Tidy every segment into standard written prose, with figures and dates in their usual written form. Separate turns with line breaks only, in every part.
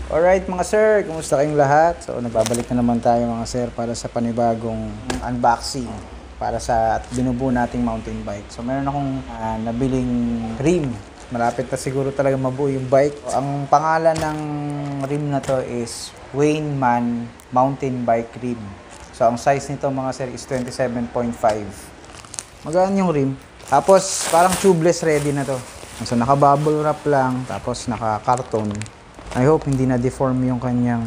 Alright mga sir, kumusta kayong lahat? So nagbabalik na naman tayo mga sir para sa panibagong unboxing para sa binubuo nating mountain bike. So meron akong nabiling rim. Malapit na siguro talaga mabuo yung bike. So, ang pangalan ng rim na to is Wainman Mountain Bike Rim. So ang size nito mga sir is 27.5. Magaan yung rim. Tapos parang tubeless ready na to. So naka-bubble wrap lang, tapos naka-karton. I hope hindi na deform yung kanyang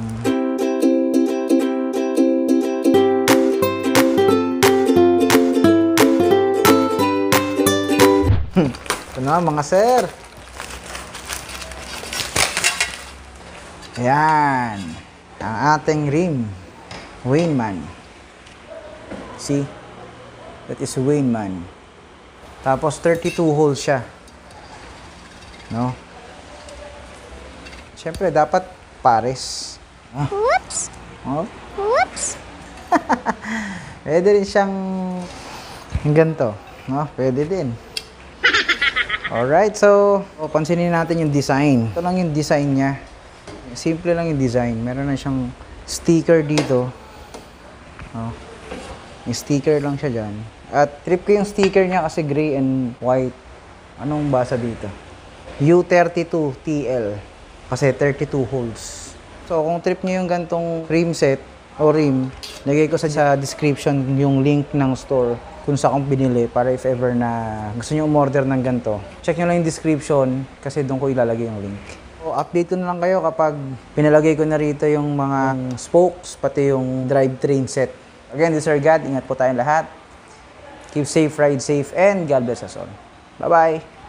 ito na mga sir. Ayan. Ang ating rim. Wainman. See? That is Wainman. Tapos 32 holes siya. No? Siyempre, dapat pares.
Whoops!
Oh.
Whoops!
Pwede rin siyang ganito. No? Pwede din. Alright, so pansinin natin yung design. Ito lang yung design niya. Simple lang yung design. Meron na siyang sticker dito. Oh. Yung sticker lang siya dyan. At trip ko yung sticker niya kasi gray and white. Anong basa dito? U32TL. Kasi 32 holes. So, kung trip nyo yung gantong rim set o rim, lagay ko sa description yung link ng store kung saan kong binili para if ever na gusto nyo umorder ng ganito. Check nyo lang yung description kasi doon ko ilalagay yung link. So, update ko na lang kayo kapag pinalagay ko na rito yung mga spokes, pati yung drivetrain set. Again, this is Sir God. Ingat po tayong lahat. Keep safe, ride safe, and God bless us all. Bye-bye!